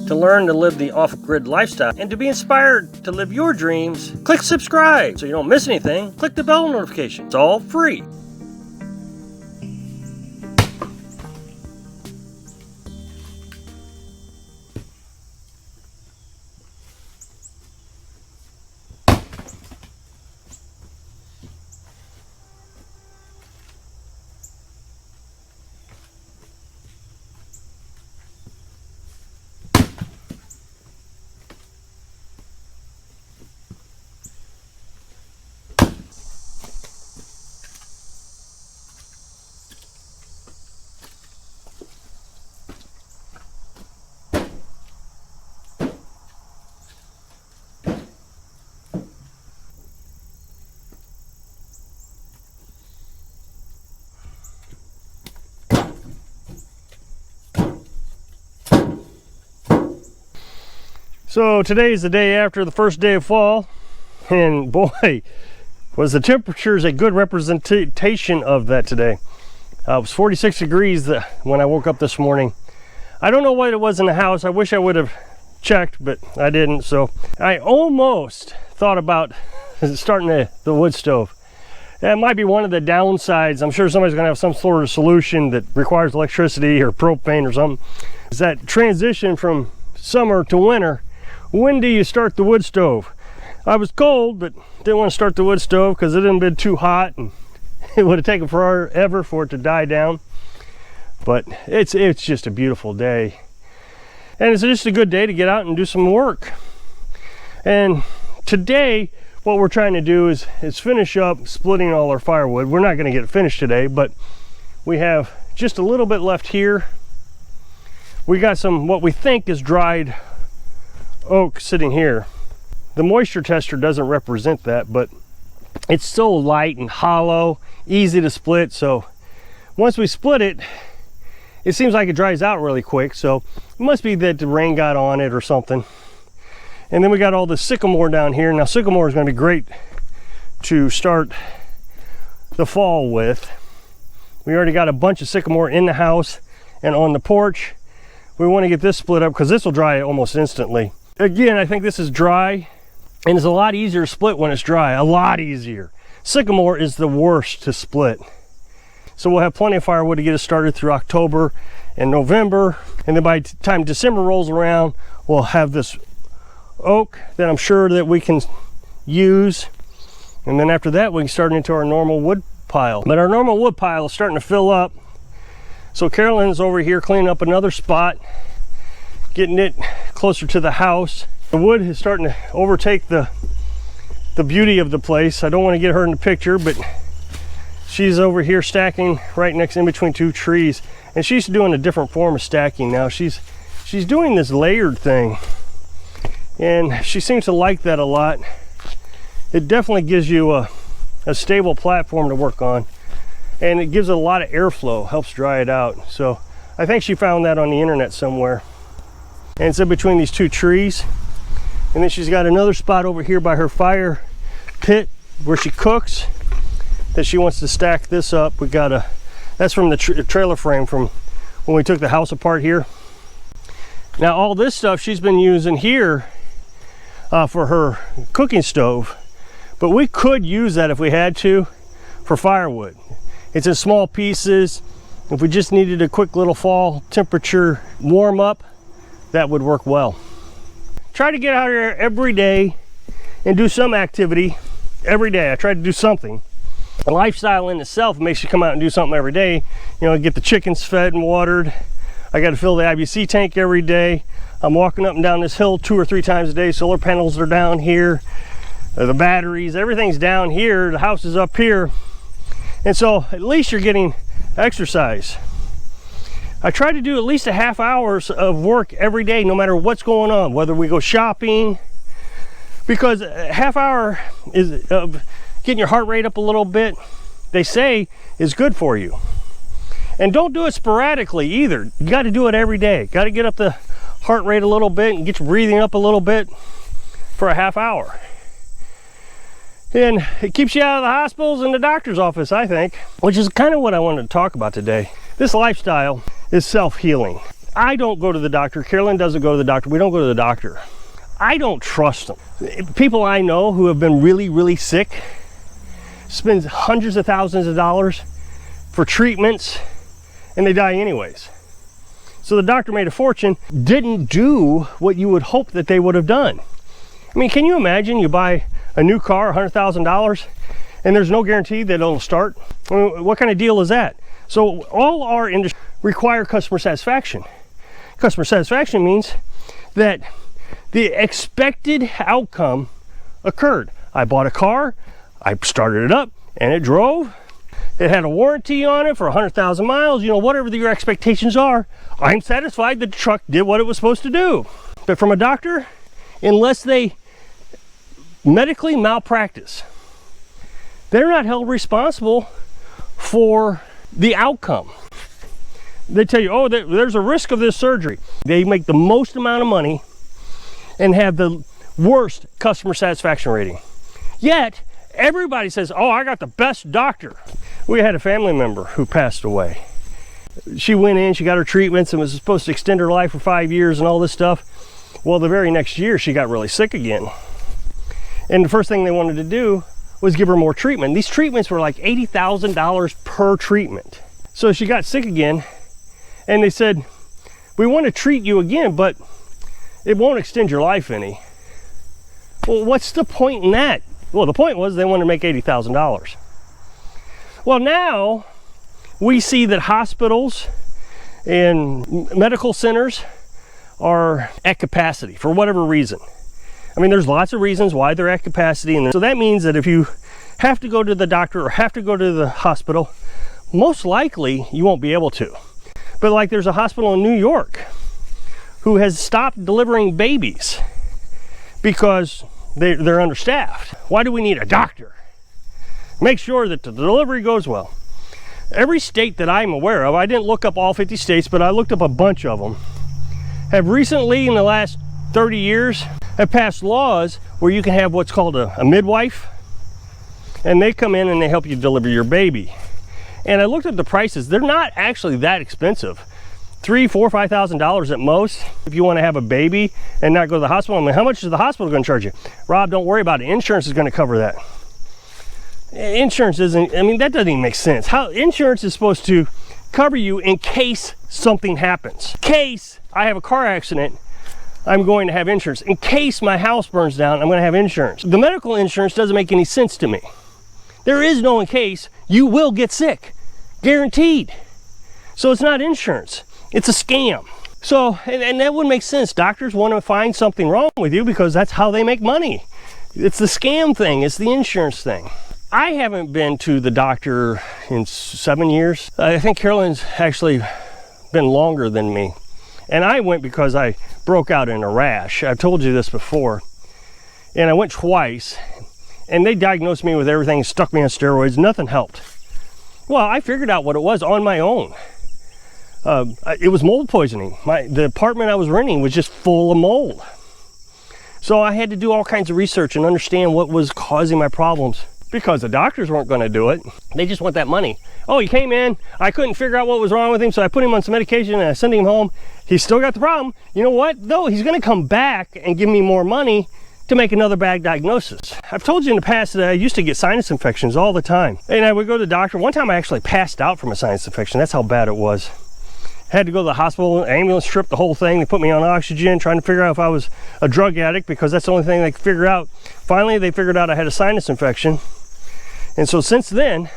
To learn to live the off-grid lifestyle and to be inspired to live your dreams, click subscribe so you don't miss anything. Click the bell notification. It's all free. So today is the day after the first day of fall, and boy, was the temperatures a good representation of that today. It was 46 degrees when I woke up this morning. I don't know what it was in the house. I wish I would have checked, but I didn't. So I almost thought about starting the wood stove. That might be one of the downsides. I'm sure somebody's gonna have some sort of solution that requires electricity or propane or something. Is that transition from summer to winter. When do you start the wood stove? I was cold, but didn't want to start the wood stove because it hadn't been too hot, and it would have taken forever for it to die down. But it's just a beautiful day, and it's just a good day to get out and do some work. And today, what we're trying to do is finish up splitting all our firewood. We're not going to get it finished today, but we have just a little bit left here. We got some what we think is dried oak sitting here. The moisture tester doesn't represent that, but it's so light and hollow, easy to split. So once we split it, it seems like it dries out really quick. So it must be that the rain got on it or something. And then we got all the sycamore down here. Now sycamore is going to be great to start the fall with. We already got a bunch of sycamore in the house and on the porch. We want to get this split up because this will dry almost instantly. Again, I think this is dry, and it's a lot easier to split when it's dry, a lot easier. Sycamore is the worst to split. So we'll have plenty of firewood to get us started through October and November, and then by the time December rolls around, we'll have this oak that I'm sure that we can use, and then after that we can start into our normal wood pile. But our normal wood pile is starting to fill up, so Carolyn's over here cleaning up another spot, getting it closer to the house. The wood is starting to overtake the beauty of the place. I don't want to get her in the picture, but she's over here stacking right next in between two trees, and she's doing a different form of stacking now. She's doing this layered thing, and she seems to like that a lot. It definitely gives you a stable platform to work on, and it gives it a lot of airflow, helps dry it out. So I think she found that on the internet somewhere. And it's in between these two trees. And then she's got another spot over here by her fire pit where she cooks that she wants to stack this up. We got that's from the trailer frame from when we took the house apart here. Now all this stuff she's been using here for her cooking stove, but we could use that if we had to for firewood. It's in small pieces. If we just needed a quick little fall temperature warm up, that would work well. Try to get out here every day and do some activity every day. I try to do something. A lifestyle in itself makes you come out and do something every day. You know, get the chickens fed and watered. I got to fill the IBC tank every day. I'm walking up and down this hill 2 or 3 times a day. Solar panels are down here. The batteries, everything's down here. The house is up here. And so at least you're getting exercise. I try to do at least a half hour of work every day, no matter what's going on, whether we go shopping, because a half hour is getting your heart rate up a little bit, they say is good for you. And don't do it sporadically either. You got to do it every day. Got to get up the heart rate a little bit and get your breathing up a little bit for a half hour. And it keeps you out of the hospitals and the doctor's office, I think, which is kind of what I wanted to talk about today. This lifestyle is self-healing. I don't go to the doctor. Carolyn doesn't go to the doctor. We don't go to the doctor. I don't trust them. People I know who have been really, really sick spend hundreds of thousands of dollars for treatments and they die anyways. So the doctor made a fortune, didn't do what you would hope that they would have done. I mean, can you imagine you buy a new car, $100,000, and there's no guarantee that it'll start? I mean, what kind of deal is that? So all our industries require customer satisfaction. Customer satisfaction means that the expected outcome occurred. I bought a car, I started it up, and it drove. It had a warranty on it for 100,000 miles. You know, whatever your expectations are, I'm satisfied that the truck did what it was supposed to do. But from a doctor, unless they medically malpractice, they're not held responsible for the outcome. They tell you, oh, there's a risk of this surgery. They make the most amount of money and have the worst customer satisfaction rating. Yet, everybody says, oh, I got the best doctor. We had a family member who passed away. She went in, she got her treatments and was supposed to extend her life for 5 years and all this stuff. Well, the very next year, she got really sick again. And the first thing they wanted to do was give her more treatment. These treatments were like $80,000 per treatment. So she got sick again, and they said, we want to treat you again, but it won't extend your life any. Well, what's the point in that? Well, the point was they wanted to make $80,000. Well, now we see that hospitals and medical centers are at capacity for whatever reason. I mean, there's lots of reasons why they're at capacity. And so that means that if you have to go to the doctor or have to go to the hospital, most likely you won't be able to. But like there's a hospital in New York who has stopped delivering babies because they're understaffed. Why do we need a doctor? Make sure that the delivery goes well. Every state that I'm aware of, I didn't look up all 50 states, but I looked up a bunch of them, have recently in the last 30 years have passed laws where you can have what's called a midwife, and they come in and they help you deliver your baby. And I looked at the prices. They're not actually that expensive. $3,000, $4,000, $5,000 at most if you want to have a baby and not go to the hospital. I mean, how much is the hospital going to charge you? Rob, don't worry about it. Insurance is going to cover that. Insurance isn't, I mean, that doesn't even make sense. How insurance is supposed to cover you in case something happens. In case I have a car accident, I'm going to have insurance. In case my house burns down, I'm going to have insurance. The medical insurance doesn't make any sense to me. There is no in case. You will get sick. Guaranteed. So it's not insurance. It's a scam. So, and that wouldn't make sense. Doctors want to find something wrong with you because that's how they make money. It's the scam thing. It's the insurance thing. I haven't been to the doctor in 7 years. I think Carolyn's actually been longer than me. And I went because I broke out in a rash. I've told you this before. And I went twice, and they diagnosed me with everything, stuck me on steroids, nothing helped. Well, I figured out what it was on my own. It was mold poisoning. The apartment I was renting was just full of mold. So I had to do all kinds of research and understand what was causing my problems, because the doctors weren't going to do it. They just want that money. Oh, he came in, I couldn't figure out what was wrong with him, so I put him on some medication and I sent him home. He's still got the problem. You know what, though? He's going to come back and give me more money to make another bad diagnosis. I've told you in the past that I used to get sinus infections all the time. And I would go to the doctor. One time I actually passed out from a sinus infection. That's how bad it was. Had to go to the hospital, ambulance trip, the whole thing. They put me on oxygen, trying to figure out if I was a drug addict, because that's the only thing they could figure out. Finally, they figured out I had a sinus infection. And so since then,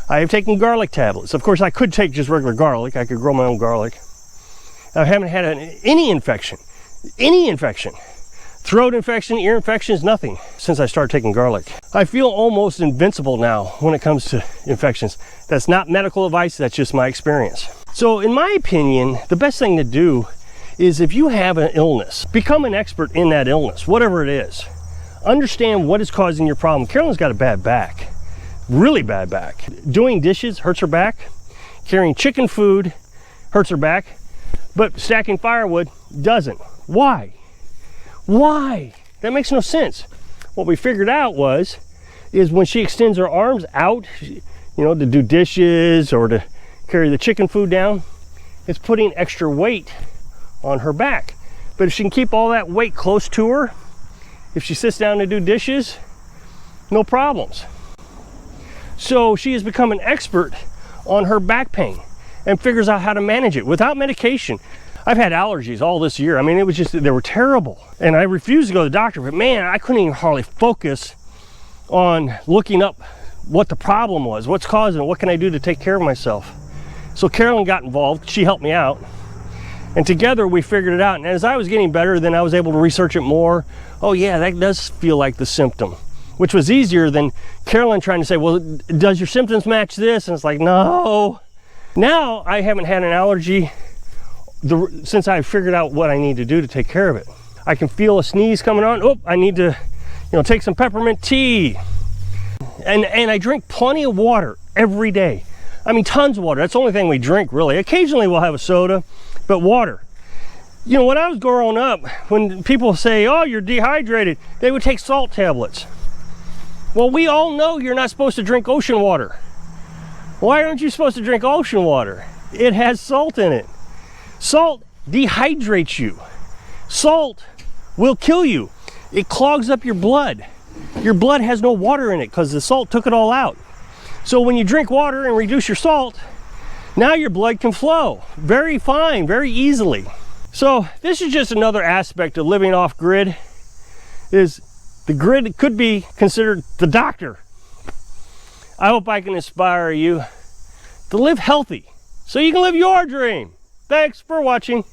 I have taken garlic tablets. Of course, I could take just regular garlic. I could grow my own garlic. I haven't had any infection. Throat infection, ear infections, nothing since I started taking garlic. I feel almost invincible now when it comes to infections. That's not medical advice, that's just my experience. So in my opinion, the best thing to do is, if you have an illness, become an expert in that illness, whatever it is. Understand what is causing your problem. Carolyn's got a bad back, really bad back. Doing dishes hurts her back. Carrying chicken food hurts her back, but stacking firewood doesn't. Why? Why? That makes no sense. What we figured out is when she extends her arms out, you know, to do dishes or to carry the chicken food down, it's putting extra weight on her back. But if she can keep all that weight close to her, if she sits down to do dishes, no problems. So she has become an expert on her back pain and figures out how to manage it without medication. I've had allergies all this year. I mean, it was just, they were terrible. And I refused to go to the doctor, but man, I couldn't even hardly focus on looking up what the problem was, what's causing it, what can I do to take care of myself. So Carolyn got involved, she helped me out. And together we figured it out. And as I was getting better, then I was able to research it more. Oh yeah, that does feel like the symptom, which was easier than Carolyn trying to say, well, does your symptoms match this? And it's like, no. Now I haven't had an allergy since I figured out what I need to do to take care of it. I can feel a sneeze coming on. Oh, I need to, take some peppermint tea. And I drink plenty of water every day. I mean, tons of water. That's the only thing we drink, really. Occasionally we'll have a soda, but water. When I was growing up, when people say, oh, you're dehydrated, they would take salt tablets. Well, we all know you're not supposed to drink ocean water. Why aren't you supposed to drink ocean water? It has salt in it. Salt dehydrates you. Salt will kill you. It clogs up your blood. Your blood has no water in it because the salt took it all out. So when you drink water and reduce your salt, now your blood can flow very fine, very easily. So this is just another aspect of living off grid. Is the grid could be considered the doctor. I hope I can inspire you to live healthy so you can live your dream. Thanks for watching.